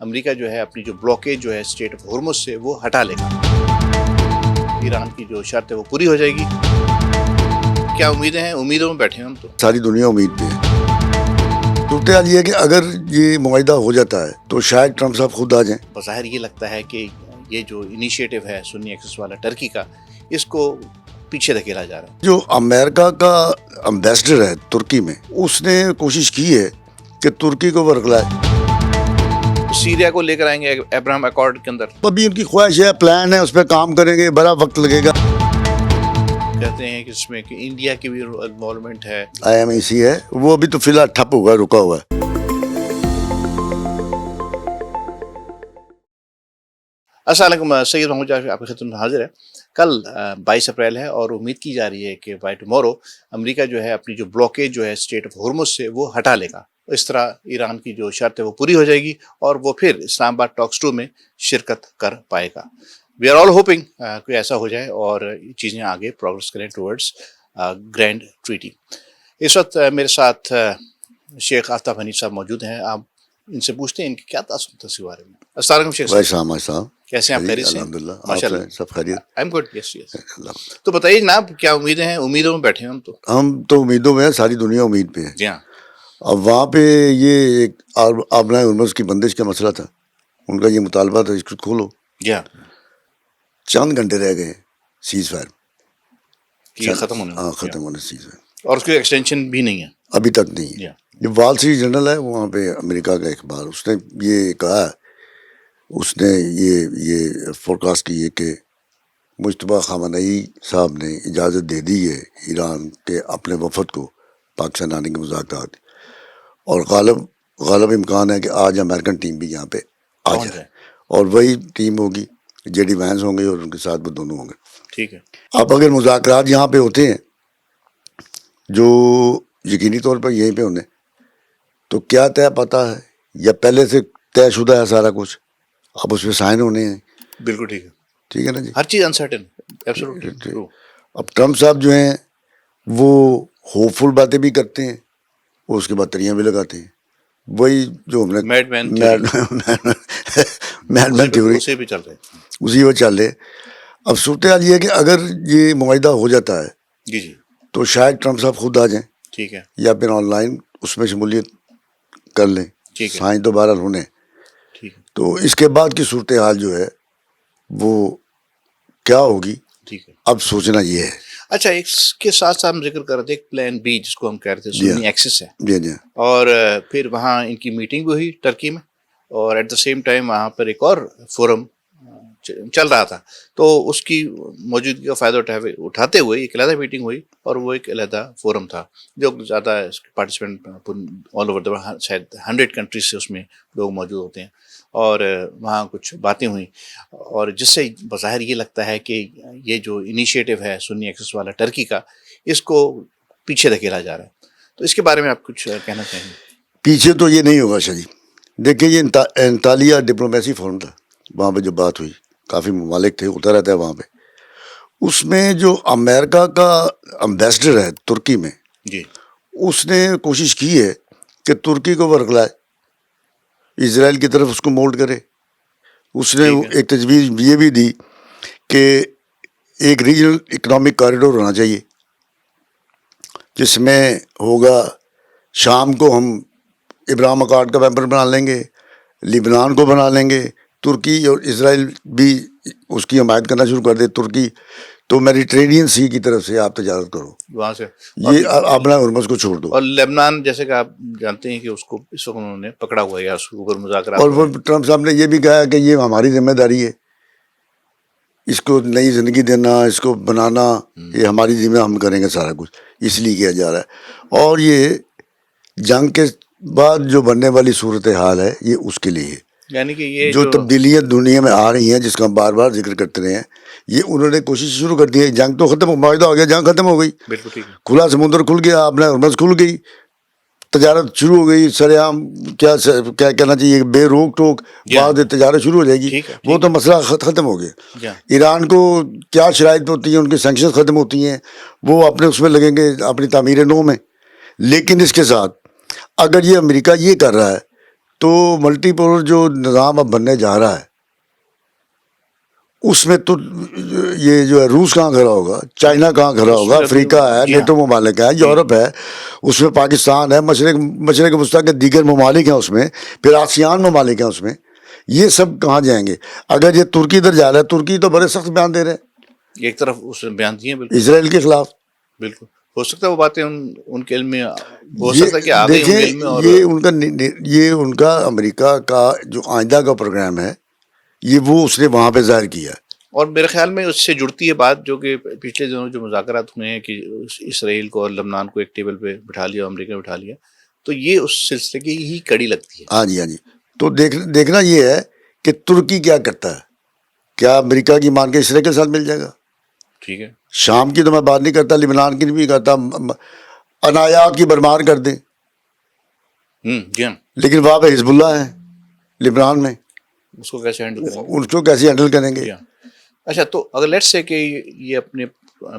امریکہ جو ہے اپنی جو بلاکیج جو ہے اسٹریٹ آف ہرمز سے وہ ہٹا لے گا. ایران کی جو شرط ہے وہ پوری ہو جائے گی. کیا امیدیں ہیں؟ امیدوں میں بیٹھے ہیں ہم تو. ساری دنیا امید پہ ہے. صورتحال یہ ہے کہ اگر یہ معاہدہ ہو جاتا ہے تو شاید ٹرمپ صاحب خود آ جائیں. بظاہر یہ لگتا ہے کہ یہ جو انیشیٹو ہے سنی ایکسس والا ٹرکی کا، اس کو پیچھے دھکیلا جا رہا ہے. جو امریکہ کا امبیسڈر ہے ترکی میں، اس نے کوشش کی ہے کہ ترکی کو ورگلائے. سیریا کو لے کر آئیں گے ابراہم اکارڈ کے اندر. ابھی ان کی خواہش ہے، پلان ہے، اس پہ کام کریں گے، بڑا وقت لگے گا. کہتے ہیں کہ اس میں کہ انڈیا کی بھی انوالومنٹ ہے. IMEC ہے، وہ ابھی تو فی الحال ٹھپ ہوا، رکا ہوا ہے. السلام علیکم، سید محمود جعفری آپ کی خدمت میں حاضر ہے. کل 22 اپریل ہے اور امید کی جا رہی ہے کہ بائی ٹمورو امریکہ جو ہے اپنی جو بلاکیج جو ہے اسٹریٹ آف ہرمز سے وہ ہٹا لے گا. اس طرح ایران کی جو شرط ہے وہ پوری ہو جائے گی اور وہ پھر اسلام آباد ٹاکس 2 میں شرکت کر پائے گا. وی آر آل ہوپنگ کہ ایسا ہو جائے اور چیزیں آگے پروگرس کریں ٹورڈز گرینڈ ٹریٹی. اس وقت میرے ساتھ شیخ آفتاب حنیف صاحب موجود ہیں. آپ ان سے پوچھتے ہیں ان کی کیا تاثر تھا اس کے بارے میں. السلام علیکم شیخ صاحب. کیسے ہیں آپ؟ خیریت سے؟ الحمدللہ. ماشاء اللہ. سب خیریت. I am good. Yes yes. تو بتائیے جناب، کیا امیدیں ہیں؟ امیدوں میں بیٹھے ہیں ہم تو. ہم تو امیدوں میں ہیں، ساری دنیا امید پہ ہے. جی ہاں. اب وہاں پہ یہ ایک آبنائے ہرمز کی بندش کا مسئلہ تھا، ان کا یہ مطالبہ تھا اس کو کھولو. جی ہاں. چند گھنٹے رہ گئے سیز فائر ختم ہونے. ہاں، ختم ہونے سیز فائر. اور اس کی ایکسٹینشن بھی نہیں ہے ابھی تک نہیں ہے. یہ وال اسٹریٹ جرنل ہے وہاں پہ امریکہ کا اخبار، اس نے یہ کہا، اس نے یہ فورکاسٹ کی ہے کہ مجتبیٰ خامنئی صاحب نے اجازت دے دی ہے ایران کے اپنے وفد کو پاکستان آنے کے مذاکرات، اور غالب امکان ہے کہ آج امریکن ٹیم بھی یہاں پہ آ جائے، اور وہی ٹیم ہوگی، جے ڈی وینس ہوں گے اور ان کے ساتھ وہ دونوں ہوں گے. ٹھیک ہے. اب اگر مذاکرات یہاں پہ ہوتے ہیں جو یقینی طور پر یہیں پہ ہونے، تو کیا طے پتہ ہے یا پہلے سے طے شدہ ہے سارا کچھ، اب اس پہ سائن ہونے ہیں. بالکل ٹھیک ہے. ٹھیک ہے نا جی. ہر چیز انسرٹن. Absolutely true. اب ٹرمپ صاحب جو ہیں وہ ہوپ فل باتیں بھی کرتے ہیں، وہ اس کے بعد تریاں بھی لگاتے ہیں، وہی جو ہم نے میڈ مین تھیوری اسے بھی چل رہے ہیں. اسی وہ چل رہے. اب صورتحال یہ ہے کہ اگر یہ معاہدہ ہو جاتا ہے جی جی تو شاید ٹرمپ صاحب خود آ جائیں، ٹھیک ہے، یا پھر آن لائن اس میں شمولیت کر لیں. ٹھیک ہے. سائن تو بہرحال ہونے. ٹھیک ہے. تو اس کے بعد کی صورتحال جو ہے وہ کیا ہوگی، ٹھیک ہے. اب سوچنا یہ ہے. اچھا، اس کے ساتھ ساتھ ہم ذکر کر رہے تھے ایک پلان بی جس کو ہم کہہ رہے تھے سنی ایکسس ہے. جی جی. اور پھر وہاں ان کی میٹنگ بھی ہوئی ٹرکی میں، اور ایٹ دا سیم ٹائم وہاں پر ایک اور فورم چل رہا تھا. تو اس کی موجودگی کا فائدہ اٹھاتے ہوئے ایک علیحدہ میٹنگ ہوئی، اور وہ ایک علیحدہ فورم تھا جو زیادہ پارٹیسپینٹ آل اوور دا شاید 100 کنٹریز سے اس میں لوگ موجود ہوتے ہیں، اور وہاں کچھ باتیں ہوئیں، اور جس سے بظاہر یہ لگتا ہے کہ یہ جو انیشیٹو ہے سنی ایکسس والا ٹرکی کا، اس کو پیچھے دھکیلا جا رہا ہے. تو اس کے بارے میں آپ کچھ کہنا چاہیں گے؟ پیچھے تو یہ نہیں ہوگا شاید. دیکھیں، یہ انطالیہ ڈپلومیسی فورم تھا، وہاں پہ جو بات ہوئی، کافی ممالک تھے، ہوتا رہتا ہے وہاں پہ. اس میں جو امریکہ کا امبیسڈر ہے ترکی میں، جی، اس نے کوشش کی ہے کہ ترکی کو ورگلائے، اسرائیل کی طرف اس کو مولڈ کرے. اس نے ایک تجویز یہ بھی دی کہ ایک ریجنل اکنامک کاریڈور ہونا چاہیے، جس میں ہوگا شام کو ہم ابراہم اکارڈ کا ممبر بنا لیں گے، لبنان کو بنا لیں گے، ترکی اور اسرائیل بھی اس کی حمایت کرنا شروع کر دے. ترکی تو میڈیٹرینین سی کی طرف سے آپ تجارت کرو، وہاں سے یہ اپنا ہرمز کو چھوڑ دو. اور لبنان جیسے کہ آپ جانتے ہیں کہ اس کو اس وقت انہوں نے پکڑا ہوا ہے، یا اس کے اوپر مذاکرات. اور وہ ٹرمپ صاحب نے یہ بھی کہا کہ یہ ہماری ذمہ داری ہے، اس کو نئی زندگی دینا، اس کو بنانا، یہ ہماری ذمہ، ہم کریں گے سارا کچھ، اس لیے کیا جا رہا ہے. اور یہ جنگ کے بعد جو بننے والی صورتحال ہے یہ اس کے لیے ہے. یعنی کہ یہ جو تبدیلیاں دنیا میں آ رہی ہیں جس کا ہم بار بار ذکر کرتے رہے ہیں، یہ انہوں نے کوشش شروع کر دی ہے. جنگ تو ختم، معاہدہ ہو گیا، جنگ ختم ہو گئی، بالکل ٹھیک ہے، کھلا سمندر کھل گیا، اپنا ہرمز کھل گئی، تجارت شروع ہو گئی، سر عام کیا کہنا چاہیے، بے روک ٹوک بعد تجارت شروع ہو جائے گی. وہ تو مسئلہ ختم ہو گیا. ایران کو کیا شرائط ہوتی ہیں، ان کی سینکشن ختم ہوتی ہیں، وہ اپنے اس میں لگیں گے، اپنی تعمیر نو میں. لیکن اس کے ساتھ اگر یہ امریکہ یہ کر رہا ہے تو ملٹی پولر جو نظام اب بننے جا رہا ہے اس میں تو یہ جو ہے روس کہاں کھڑا ہوگا, چائنا کہاں کھڑا ہوگا, افریقہ ہے, نیٹو ممالک ہے, یورپ ہے, اس میں پاکستان ہے, مشرق وسطیٰ کے دیگر ممالک ہیں اس میں, پھر آسیان ممالک ہیں اس میں. یہ سب کہاں جائیں گے؟ اگر یہ ترکی ادھر جا رہا ہے, ترکی تو بڑے سخت بیان دے رہے ہیں ایک طرف اس نے بیان دیے بالکل اسرائیل کے خلاف. بالکل ہو سکتا ہے وہ باتیں ان کے علم میں ہو سکتا ہے کہ آگے ان کے علم میں. اور یہ ان کا امریکہ کا جو آئندہ کا پروگرام ہے یہ وہ اس نے وہاں پہ ظاہر کیا ہے. اور میرے خیال میں اس سے جڑتی ہے بات جو کہ پچھلے دنوں جو مذاکرات ہوئے ہیں کہ اسرائیل کو اور لبنان کو ایک ٹیبل پہ بٹھا لیا, امریکہ نے بٹھا لیا, تو یہ اس سلسلے کی ہی کڑی لگتی ہے. ہاں جی ہاں جی. تو دیکھنا یہ ہے کہ ترکی کیا کرتا ہے, کیا امریکہ کی مان کے اسرائیل کے ساتھ مل جائے گا؟ ٹھیک ہے, شام کی تو میں بات نہیں کرتا, لبنان کی نہیں کرتا, عنایات کی برمار کر دیں, جی ہاں, لیکن وہاں پہ حزب اللہ ہے لبنان میں, اس کو کیسے ہینڈل کریں گے؟ ان کو کیسے ہینڈل کریں گے؟ اچھا, تو اگر لیٹس سے کہ یہ اپنے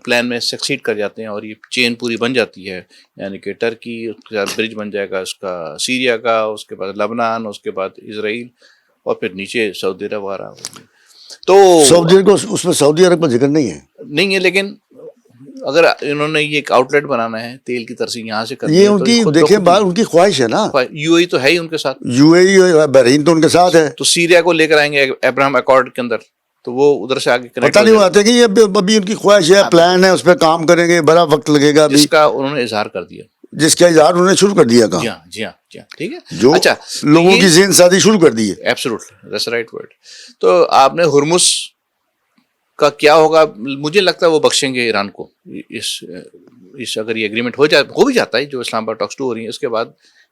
پلان میں سکسیڈ کر جاتے ہیں اور یہ چین پوری بن جاتی ہے, یعنی کہ ٹرکی اس کے ساتھ برج بن جائے گا, اس کا سیریا کا, اس کے بعد لبنان, اس کے بعد اسرائیل, اور پھر نیچے سعودی عرب آ رہا, تو سعودی عرب کو, اس میں سعودی عرب کا ذکر نہیں ہے, لیکن اگر انہوں نے یہ ایک آؤٹ لیٹ بنانا ہے تیل کی ترسیل یہاں سے کرنی یہ ہے, ان کی دیکھیں بات ان کی خواہش ہے نا. یو اے تو ہے ہی ان کے ساتھ, یو اے بحرین تو ان کے ساتھ ہے, تو سیریا کو لے کر آئیں گے ابراہم اکارڈ کے اندر, تو وہ ادھر سے آگے پتہ نہیں وہ آتے کہ یہ ابھی ان کی خواہش ہے, پلان ہے, اس پہ کام کریں گے, بڑا وقت لگے گا, جس کا انہوں نے اظہار کر دیا, جس کا اظہار انہوں نے شروع کر دیا. جی ہاں جی ہاں جی ہاں, ٹھیک ہے, جو اچھا لوگوں کی ذہن سازی شروع کر دی ہے. Absolutely that's right word. تو آپ نے ہرمز کا کیا ہوگا؟ مجھے لگتا ہے وہ بخشیں گے ایران کو, اس اگر یہ ایگریمنٹ ہو بھی جاتا ہے جو اسلام آباد ٹاکس 2 ہو رہی ہیں, اس کے بعد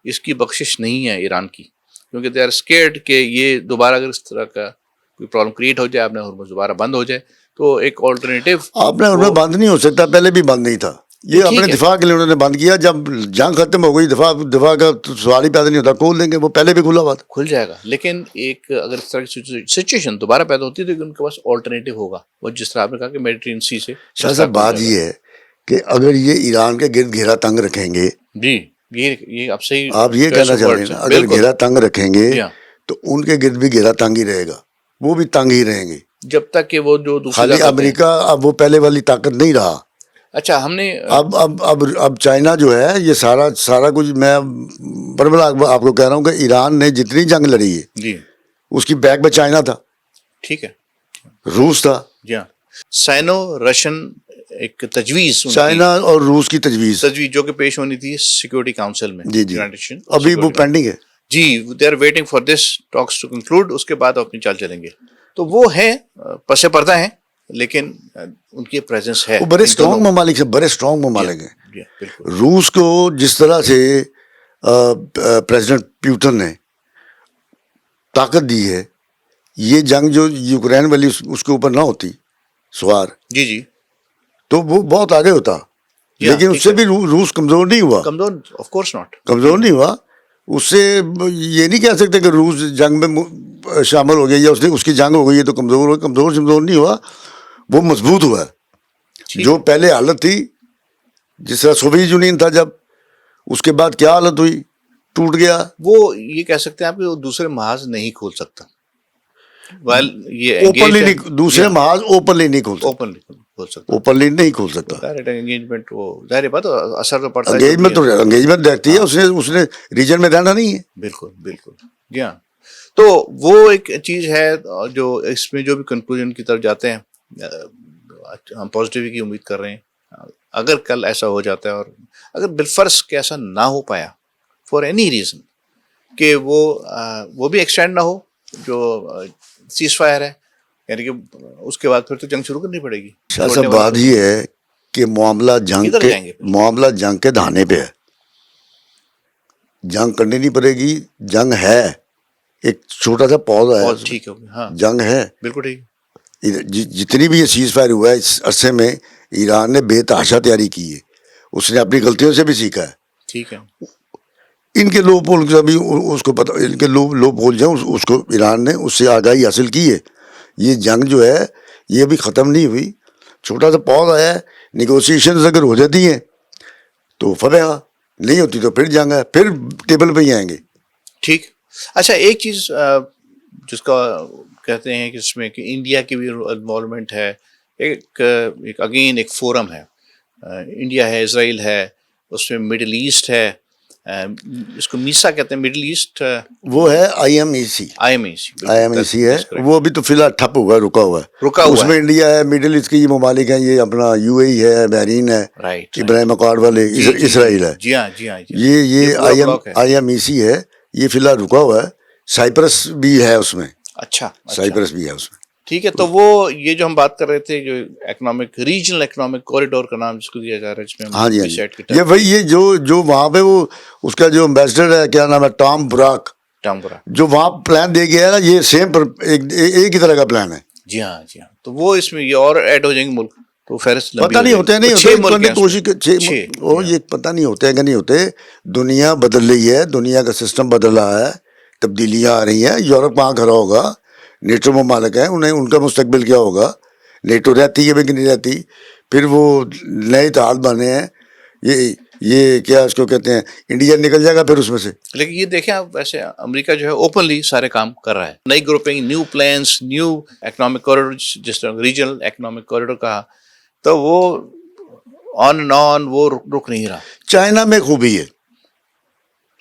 اس کی بخشش نہیں ہے ایران کی, کیونکہ دے آر اسکیئرڈ کہ یہ دوبارہ اگر اس طرح کا کوئی پرابلم کریٹ ہو جائے, آپ نے ہرمز دوبارہ بند ہو جائے, تو ایک آلٹرنیٹیو. آپ نے ہرمز بند نہیں ہو سکتا, پہلے بھی بند نہیں تھا, یہ اپنے دفاع کے لیے انہوں نے بند کیا. جب جنگ ختم ہو گئی, دفاع کا سوال ہی پیدا نہیں ہوتا, کھول دیں گے, وہ پہلے بھی کھلا ہوا تھا, کھل جائے گا. لیکن ایک اگر اس طرح کی سچویشن دوبارہ پیدا ہوتی ہے تو ان کے پاس آلٹرنیٹیو ہوگا, وہ جس طرح آپ نے کہا کہ میڈیٹرین سی سے. شاہ صاحب بات یہ ہے کہ اگر یہ ایران کے گرد گھیرا تنگ رکھیں گے, جی یہ آپ صحیح, آپ یہ کہنا چاہ رہے ہیں نا, اگر گھیرا تنگ رکھیں گے تو ان کے گرد بھی گھیرا تنگ ہی رہے گا, وہ بھی تنگ ہی رہیں گے, جب تک کہ وہ جو دوسری خالی امریکہ اب وہ پہلے والی طاقت نہیں رہا. اچھا, ہم نے اب چائنا جو ہے یہ سارا کچھ, میں بربلا آپ کو کہہ رہا ہوں کہ ایران نے جتنی جنگ لڑی ہے جی اس کی بیک میں چائنا تھا, ٹھیک ہے, روس تھا. جی ہاں, سائنو رشین ایک تجویز, چائنا اور روس کی تجویز جو کہ پیش ہونی تھی سیکورٹی کاؤنسل میں. جی ابھی وہ پینڈنگ ہے. جی, they are waiting for this talks to conclude, اس کے بعد اپنی چال چلیں گے. تو وہ ہیں پس پردہ ہیں, لیکن ان کی پریزنس ہے. وہ بڑے اسٹرانگ ممالک سے, بڑے اسٹرانگ ممالک ہیں. روس کو جس طرح سے پریزیڈنٹ پیوٹن نے طاقت دی ہے, یہ جنگ جو یوکرین والی اس کے اوپر نہ ہوتی سوار, جی تو وہ بہت آگے ہوتا, لیکن اس سے بھی روس کمزور نہیں ہوا, آف کورس ناٹ کمزور نہیں ہوا. اس سے یہ نہیں کہہ سکتے کہ روس جنگ میں شامل ہو گیا یا اس کی جنگ ہو گئی ہے تو کمزور ہو, کمزور نہیں ہوا, وہ مضبوط ہوا. جو پہلے حالت تھی جس طرح سوویت یونین تھا جب, اس کے بعد کیا حالت ہوئی, ٹوٹ گیا. وہ یہ کہہ سکتے ہیں آپ کہ وہ دوسرے محاذ نہیں کھول سکتا, اوپنلی دوسرے محاذ اوپنلی نہیں کھول سکتا, اوپنلی نہیں کھول سکتا. انگیجمنٹ وہ ظاہر بات اثر تو پڑتا ہے, انگیجمنٹ دیکھتی ہے, اس نے ریجن میں رہنا نہیں ہے. بالکل جی ہاں. تو وہ ایک چیز ہے جو اس میں جو بھی کنکلوژن کی طرف جاتے ہیں, ہم پازیٹیو کی امید کر رہے ہیں. اگر کل ایسا ہو جاتا ہے, اور اگر بالفرض کہ ایسا نہ ہو پایا فار اینی ریزن, کہ وہ بھی ایکسٹینڈ نہ ہو جو سیز فائر ہے, یعنی کہ اس کے بعد پھر تو جنگ شروع کرنی پڑے گی. شاہ صاحب بات یہ ہے کہ معاملہ جنگ کے دہانے پہ ہے, جنگ کرنی نہیں پڑے گی. جنگ ہے, ایک چھوٹا سا پودا ہے, ٹھیک ہے, ہاں جنگ ہے, بالکل ٹھیک. جتنی بھی یہ سیز فائر ہوا ہے اس عرصے میں, ایران نے بے تحاشا تیاری کی ہے, اس نے اپنی غلطیوں سے بھی سیکھا ہے. ٹھیک ہے, ان کے لو پول کا بھی اس کو پتا, ان کے لو پول جو اس کو ایران نے اس سے آگاہی حاصل کی ہے. یہ جنگ جو ہے یہ ابھی ختم نہیں ہوئی, چھوٹا سا پودا ہے. نیگوسیشنز اگر ہو جاتی ہیں تو فتح, نہیں ہوتی تو پھر جنگ ہے, پھر ٹیبل پہ ہی آئیں گے. ٹھیک, اچھا ایک چیز جس کا کہتے ہیں کہ اس میں کہ انڈیا کی بھی انوالومنٹ ہے، ایک اگین ایک فورم ہے، انڈیا ہے، اسرائیل ہے، اس میں مڈل ایسٹ ہے، اس کو میسا کہتے ہیں، مڈل ایسٹ وہ ہے I M E C. I M E C. I M E C ہے وہ ابھی تو فی الحال ٹھپ ہوا ہے، رکا ہوا ہے. اس میں انڈیا ہے، مڈل ایسٹ کے یہ ممالک ہیں، یہ اپنا یو اے ای ہے، بحرین ہے، ابراہیم اکوارڈ والے، اسرائیل ہے. جی ہاں جی ہاں یہ آئی ایم ای سی ہے، یہ فی الحال رکا ہوا ہے. سائپرس بھی ہے اس میں. اچھا سائپرس بھی ہے اس میں. ٹھیک ہے. تو وہ یہ جو ہم بات کر رہے تھے جو اکنامک ریجنل اکنامک کوریڈور کا نام جس کو دیا جا رہا ہے، جس میں ہاں جی ہاں جی، یہ وہی یہ جو وہاں پہ وہ اس کا جو امبیسڈر ہے، کیا نام ہے، ٹام براک، جو وہاں پلان دے گیا ہے نا، یہ سیم ایک ہی طرح کا پلان ہے. جی ہاں جی ہاں. تو وہ اس میں یہ اور ایڈ ہو جائیں گے ملک، تو فہرست پتہ نہیں ہوتے کوشش یہ پتہ نہیں ہوتے ہیں کہ نہیں ہوتے. دنیا بدل رہی ہے، دنیا کا سسٹم بدل رہا ہے، تبدیلیاں آ رہی ہیں. یورپ وہاں کھڑا ہوگا، نیٹو ممالک ہیں، انہیں ان کا مستقبل کیا ہوگا، نیٹو رہتی ہے کہ نہیں رہتی. پھر وہ نئے اتحاد بنے ہیں، یہ کیا اس کو کہتے ہیں، انڈیا نکل جائے گا پھر اس میں سے. لیکن یہ دیکھیں آپ، ویسے امریکہ جو ہے اوپنلی سارے کام کر رہا ہے، نئی grouping, new plans, new economic corridor, جس طرح ریجنل اکنامک کوریڈور کہا، تو وہ آن اینڈ آن وہ رک نہیں رہا. چائنا میں خوبی ہے،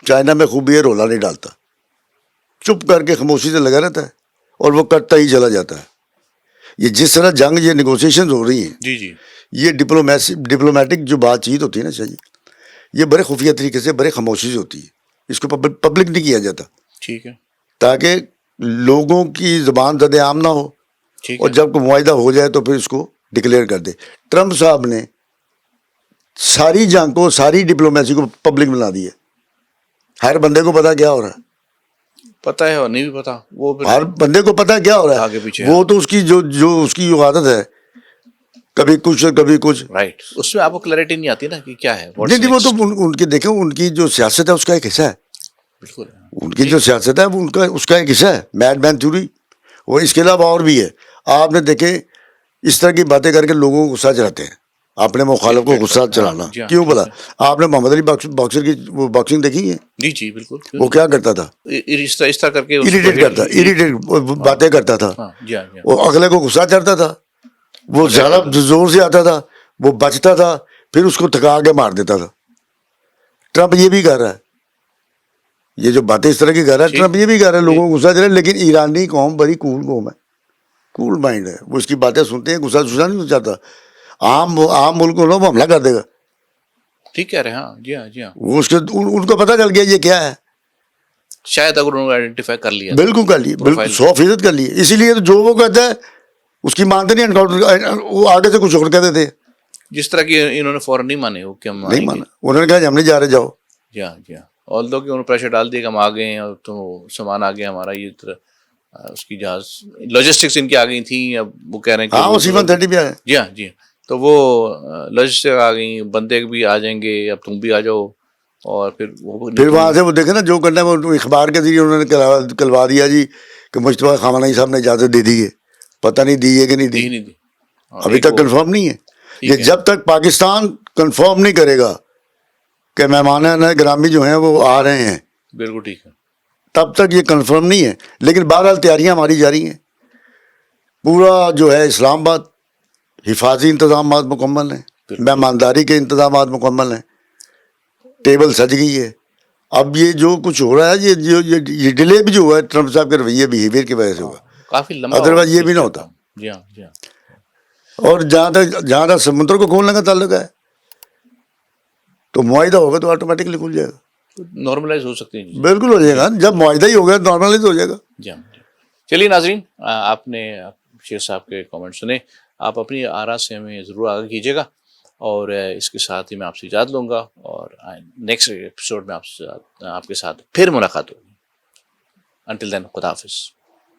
چائنا میں خوبی ہے، رولا نہیں ڈالتا، چپ کر کے خاموشی سے لگا رہتا ہے اور وہ کٹتا ہی چلا جاتا ہے. یہ جس طرح جنگ، یہ نیگوسیشن ہو رہی ہیں، جی جی، یہ ڈپلومیٹک جو بات چیت ہوتی ہے نا چاہیے، یہ بڑے خفیہ طریقے سے، بڑے خاموشی سے ہوتی ہے. اس کو پبلک نہیں کیا جاتا، ٹھیک ہے، تاکہ لوگوں کی زبان زد عام نہ ہو، اور جب کوئی معاہدہ ہو جائے تو پھر اس کو ڈکلیئر کر دے. ٹرمپ صاحب نے ساری جنگ کو، ساری ڈپلومیسی کو پبلک بنا دی ہے. ہر بندے کو پتا کیا ہو رہا ہے، پتہ ہے اور نہیں بھی پتا، وہ ہر بندے کو پتا کیا ہو رہا آگے ہے. پیچھے وہ تو اس کی جو اس کی عادت ہے، کبھی کچھ کبھی کچھ. رائٹ، اس میں آپ کو کلیئرٹی نہیں آتی نا کہ کیا ہے. نہیں، وہ تو ان کی دیکھیں، ان کی جو سیاست ہے اس کا ایک حصہ ہے. بالکل، ان کی جو سیاست ہے وہ اس کا ایک حصہ ہے، میڈ مین تھیوری. اور اس کے علاوہ اور بھی ہے. آپ نے دیکھیں اس طرح کی باتیں کر کے لوگوں کو غصہ چڑھاتے ہیں، اپنے مخالف کو غصہ چڑھانا. کیوں بولا؟ آپ نے محمد علی باکسر کی وہ باکسنگ دیکھی ہے؟ جی جی بالکل. وہ کیا کرتا تھا؟ اس طرح کر کے اریٹیٹ باتیں کرتا تھا، وہ اگلے کو غصہ چڑھتا تھا، وہ زیادہ زور سے آتا تھا، وہ بچتا تھا، پھر اس کو تھکا کے مار دیتا تھا. ٹرمپ یہ بھی کر رہا ہے، یہ جو باتیں اس طرح کی کر رہا ہے ٹرمپ یہ بھی کر رہا ہے، لوگوں کو غصہ چڑھا. لیکن ایرانی قوم بڑی کول قوم ہے، کول مائنڈ ہے. وہ اس کی باتیں سنتے ہیں، غصہ نہیں چاہتا. عام ملک کو لوگ حملہ کر دے گا. ٹھیک کہہ رہے ہیں. ہاں جی ہاں جی ہاں. وہ ان کو پتہ چل گیا یہ کیا ہے. شاید اگر انہوں نے آئیڈینٹیفائی کر لیا، بالکل کر لیے، بالکل 100% کر لیے. اسی لیے تو جو وہ کہتا ہے اس کی مانتے نہیں، انکاؤنٹر وہ آگے سے کچھ اور کہتے تھے. جس طرح کی انہوں نے فوراً نہیں مانے، وہ کہ ہم نہیں مانا. انہوں نے کہا ہم نہیں جا رہے، جاؤ. جی ہاں جی ہاں. اور لوگ انہوں نے پریشر ڈال دیا کہ ہم آ گئے ہیں، اور تو سامان آ گیا ہمارا. یہ طرح اس کی جہاز لاجسٹکس ان کی آ گئی تھیں. اب وہ کہہ رہے ہیں کہ ہاں، وہ C-130 بھی آئے. جی ہاں جی ہاں. تو وہ لاجسٹک آ گئیں، بندے بھی آ جائیں گے، اب تم بھی آ جاؤ. اور پھر وہاں سے وہ دیکھے نا جو کرنا ہے، وہ اخبار کے ذریعے انہوں نے کلوا دیا جی کہ مجتبیٰ خامنہئی صاحب نے اجازت دے دی ہے. پتہ نہیں دی ہے کہ نہیں دی، ابھی تک کنفرم نہیں ہے. یہ جب تک پاکستان کنفرم نہیں کرے گا کہ مہمان گرامی جو ہیں وہ آ رہے ہیں، بالکل ٹھیک ہے، تب تک یہ کنفرم نہیں ہے. لیکن بہرحال تیاریاں ہماری جاری ہیں. پورا جو ہے اسلام آباد حفاظی انتظامات مکمل ہیں، مہمانداری کے انتظامات مکمل ہیں، ٹیبل سج گئی ہے. اب یہ جو کچھ ہو رہا ہے، یہ ڈیلے بھی جو ہوا ہے ٹرمپ صاحب کے رویے بیہیویئر کی وجہ سے ہوا، کافی لمبا، ادروائز یہ بھی نہ ہوتا. جی ہاں جی ہاں. اور جہاں تک سمندر کو کھولنے کا تعلق ہے، تو معاہدہ ہوگا تو آٹومیٹکلی کھل جائے گا، نارملائز ہو سکتے ہیں. بالکل ہو جائے گا. جب معاہدہ ہی ہو گیا نارملائز ہو جائے گا. جی ہاں. چلیے ناظرین، آپ نے شیر صاحب کے کامنٹ سنے. آپ اپنی آراء سے ہمیں ضرور آگاہ کیجیے گا، اور اس کے ساتھ ہی میں آپ سے اجازت لوں گا، اور نیکسٹ ایپیسوڈ میں آپ کے ساتھ پھر ملاقات ہوگی. انٹل دین، خدا حافظ.